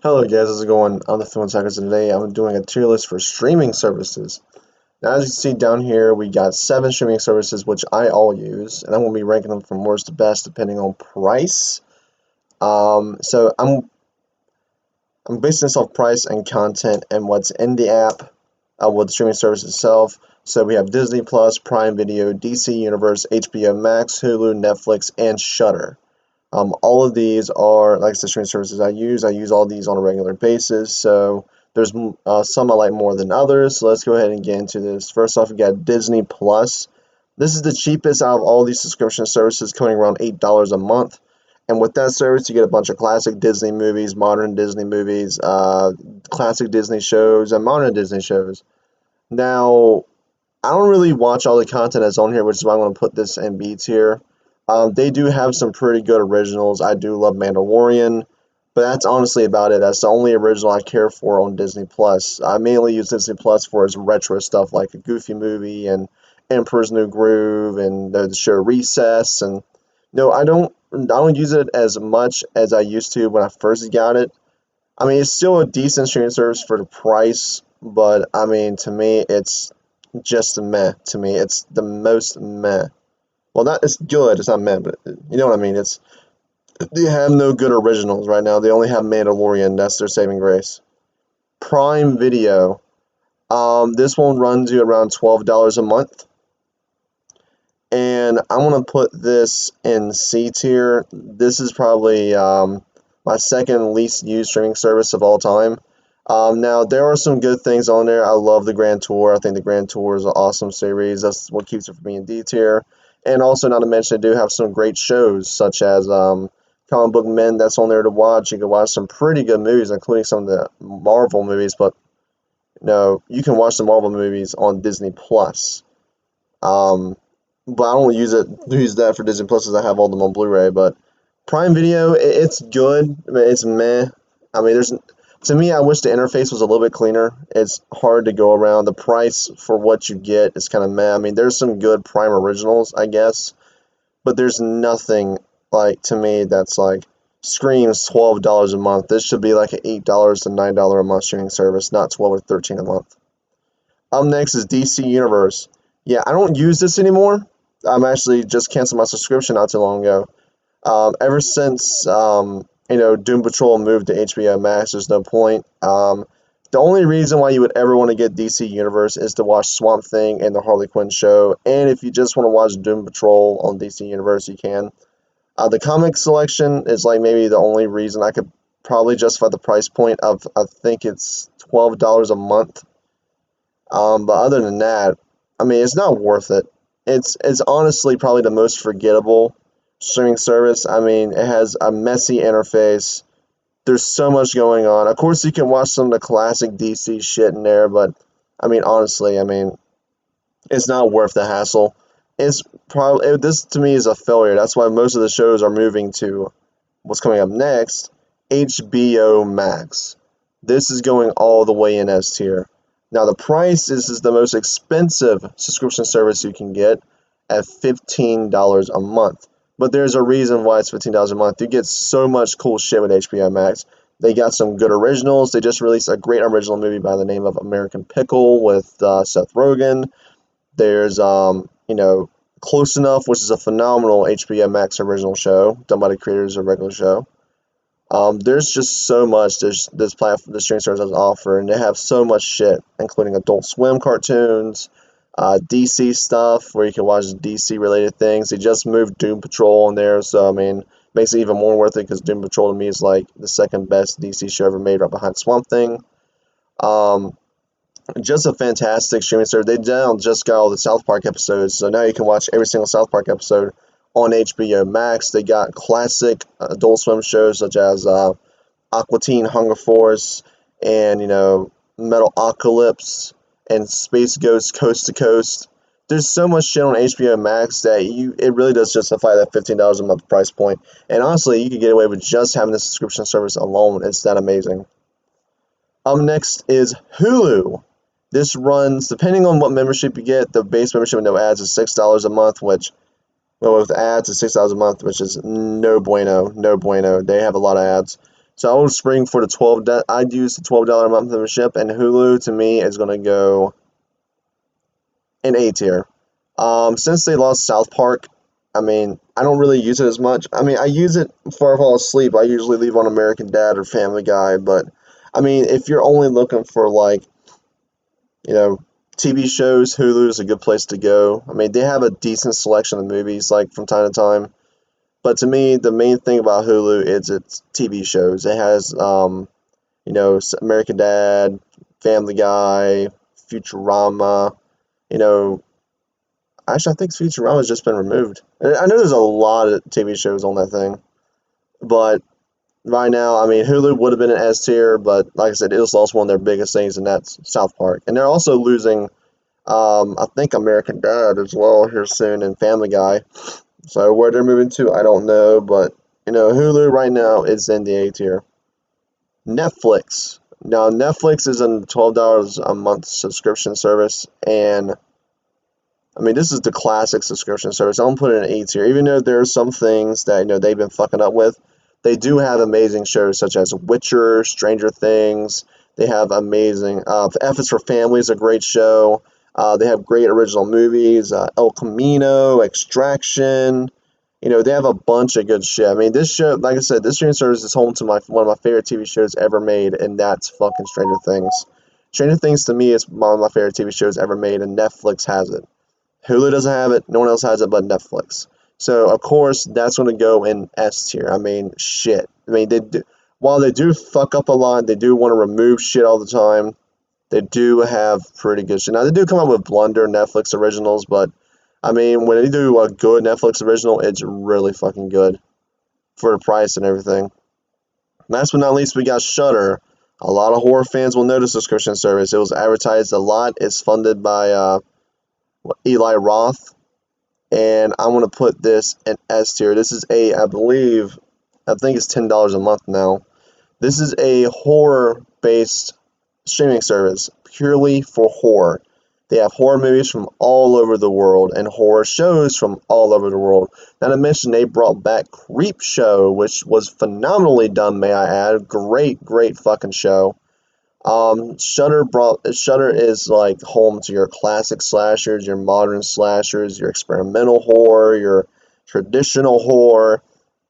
Hello guys, how's it going? I'm the Phone Talkers, and today I'm doing a tier list for streaming services. Now, as you can see down here, we got 7 streaming services which I all use, and I'm going to be ranking them from worst to best depending on price. So I'm basing this off price and content and what's in the app with the streaming service itself. So we have Disney Plus, Prime Video, DC Universe, HBO Max, Hulu, Netflix, and Shudder. All of these are, like I said, streaming services I use. I use all these on a regular basis. So there's some I like more than others. So let's go ahead and get into this. First off, we got Disney Plus. This is the cheapest out of all these subscription services, coming around $8 a month. And with that service, you get a bunch of classic Disney movies, modern Disney movies, classic Disney shows, and modern Disney shows. Now, I don't really watch all the content that's on here, which is why I'm going to put this in B tier. They do have some pretty good originals. I do love Mandalorian, but that's honestly about it. That's the only original I care for on Disney Plus. I mainly use Disney Plus for its retro stuff like a Goofy movie and Emperor's New Groove and the show Recess. And no, I don't use it as much as I used to when I first got it. I mean, it's still a decent streaming service for the price, but I mean, to me, it's just meh. To me, it's the most meh. Well, not it's good. It's not meh, but you know what I mean. It's they have no good originals right now. They only have Mandalorian. That's their saving grace. Prime Video. This one runs you around $12 a month, and I'm gonna put this in C tier. This is probably my second least used streaming service of all time. Now there are some good things on there. I love the Grand Tour. I think the Grand Tour is an awesome series. That's what keeps it from being D tier. And also, not to mention, they do have some great shows such as Comic Book Men. That's on there to watch. You can watch some pretty good movies, including some of the Marvel movies. But no, you can watch the Marvel movies on Disney Plus. Um, but I don't use that for Disney Plus, as I have all of them on Blu-ray. But Prime Video, it's good. I mean, it's meh. I mean, there's to me, I wish the interface was a little bit cleaner. It's hard to go around. The price for what you get is kind of meh. I mean, there's some good Prime originals, I guess, but there's nothing like to me that's like screams $12 a month. This should be like an $8 to $9 a month streaming service, not 12 or 13 a month. Up next is DC Universe. Yeah, I don't use this anymore. I'm actually just canceled my subscription not too long ago. Ever since Doom Patrol moved to HBO Max, there's no point. The only reason why you would ever want to get DC Universe is to watch Swamp Thing and the Harley Quinn show, and if you just want to watch Doom Patrol on DC Universe, you can. The comic selection is like maybe the only reason I could probably justify the price point of I think it's $12 a month. But other than that, I mean, it's not worth it. It's honestly probably the most forgettable streaming service. I mean, it has a messy interface. There's so much going on. Of course, you can watch some of the classic DC shit in there, but I mean, honestly, I mean, it's not worth the hassle. It's probably this to me is a failure. That's why most of the shows are moving to what's coming up next, HBO Max. This is going all the way in S tier. Now the price is the most expensive subscription service you can get at $15 a month. But there's a reason why it's $15 a month. You get so much cool shit with HBO Max. They got some good originals. They just released a great original movie by the name of American Pickle with Seth Rogen. There's Close Enough, which is a phenomenal HBO Max original show done by the creators of a regular show. There's just so much this platform, the streaming service has to offer, and they have so much shit, including Adult Swim cartoons, DC stuff where you can watch DC related things. They just moved Doom Patrol on there, so I mean, makes it even more worth it because Doom Patrol to me is like the second best DC show ever made, right behind Swamp Thing. Um, just a fantastic streaming service. They now just got all the South Park episodes, so now you can watch every single South Park episode on HBO Max. They got classic Adult Swim shows such as Aqua Teen Hunger Force and Metalocalypse and Space Ghost Coast to Coast. There's so much shit on HBO Max that it really does justify that $15 a month price point. And honestly, you could get away with just having the subscription service alone. It's that amazing. Up next is Hulu. This runs, depending on what membership you get, the base membership with no ads is $6 a month, which, well, with ads, it's $6 a month, which is no bueno, no bueno. They have a lot of ads. So I would spring for the I'd use the $12 a month membership, and Hulu to me is gonna go in A tier. Since they lost South Park, I mean, I don't really use it as much. I mean, I use it before I fall asleep. I usually leave on American Dad or Family Guy, but I mean, if you're only looking for like, you know, TV shows, Hulu is a good place to go. I mean, they have a decent selection of movies like from time to time. But to me, the main thing about Hulu is its TV shows. It has, American Dad, Family Guy, Futurama. You know, actually, I think Futurama's just been removed. I know there's a lot of TV shows on that thing, but right now, I mean, Hulu would have been an S tier, but like I said, it just lost one of their biggest things, and that's South Park. And they're also losing, I think, American Dad as well here soon, and Family Guy. So where they're moving to, I don't know, but Hulu right now is in the A tier. Netflix. Now, Netflix is a $12 a month subscription service, and I mean, this is the classic subscription service. I'm put it in A tier, even though there are some things that they've been fucking up with. They do have amazing shows such as Witcher, Stranger Things. They have amazing. F is for Family is a great show. They have great original movies. El Camino, Extraction. They have a bunch of good shit. I mean, this show, like I said, this streaming service is home to one of my favorite TV shows ever made, and that's fucking Stranger Things. Stranger Things to me is one of my favorite TV shows ever made, and Netflix has it. Hulu doesn't have it. No one else has it but Netflix. So of course that's going to go in S tier. I mean, shit. I mean, while they do fuck up a lot, they do want to remove shit all the time. They do have pretty good shit. Now they do come up with blunder Netflix originals, but I mean, when they do a good Netflix original, it's really fucking good for the price and everything. Last but not least, we got Shudder. A lot of horror fans will know the subscription service. It was advertised a lot. It's funded by Eli Roth, and I'm gonna put this in S tier. This is I think it's $10 a month now. This is a horror-based streaming service purely for horror. They have horror movies from all over the world and horror shows from all over the world. Not to mention they brought back Creep Show, which was phenomenally done, may I add. Great, great fucking show. Shudder is like home to your classic slashers, your modern slashers, your experimental horror, your traditional horror,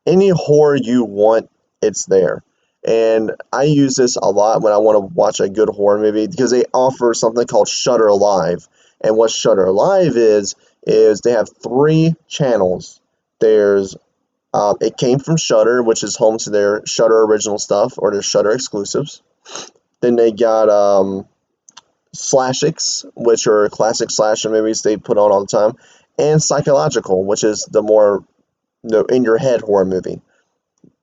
any horror you want, it's there. And I use this a lot when I want to watch a good horror movie because they offer something called Shudder Live. And what Shudder Live is they have three channels. There's It Came from Shudder, which is home to their Shudder original stuff or their Shudder exclusives. Then they got Slashix, which are classic slasher movies they put on all the time, and Psychological, which is the more in your head horror movie.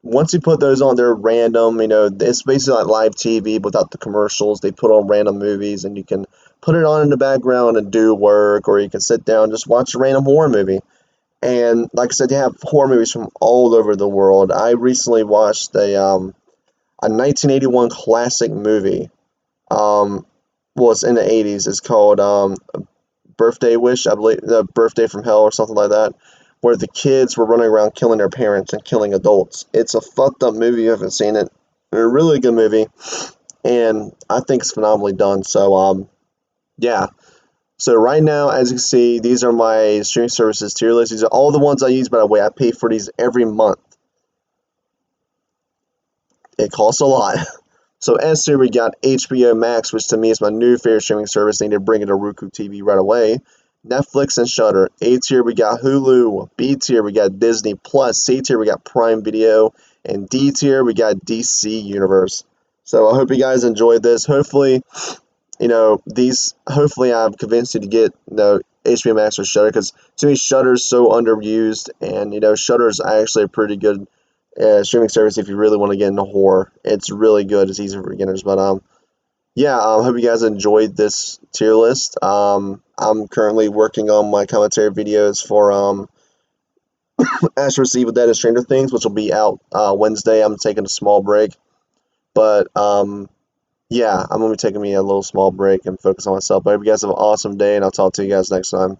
Once you put those on, they're random. It's basically like live TV without the commercials. They put on random movies, and you can put it on in the background and do work, or you can sit down and just watch a random horror movie. And like I said, they have horror movies from all over the world. I recently watched a 1981 classic movie. Well, it's in the 80s. It's called Birthday Wish, I believe, the Birthday from Hell or something like that, where the kids were running around killing their parents and killing adults. It's a fucked up movie. You haven't seen it. A really good movie, and I think it's phenomenally done. So, yeah. So right now, as you can see, these are my streaming services tier list. These are all the ones I use, by the way. I pay for these every month. It costs a lot. So S tier, we got HBO Max, which to me is my new favorite streaming service. They need to bring it to Roku TV right away. Netflix and Shudder. A tier, we got Hulu. B tier, we got Disney Plus. C tier, we got Prime Video. And D tier, we got DC Universe. So I hope you guys enjoyed this. Hopefully, hopefully I've convinced you to get, HBO Max or Shudder, because to me, Shudder is so underused, and, Shudder is actually a pretty good streaming service if you really want to get into horror. It's really good. It's easy for beginners, but yeah, I hope you guys enjoyed this tier list. I'm currently working on my commentary videos for Ash vs. Evil Dead and Stranger Things, which will be out Wednesday. I'm taking a small break, but yeah, I'm gonna be taking me a little small break and focus on myself. But I hope you guys have an awesome day, and I'll talk to you guys next time.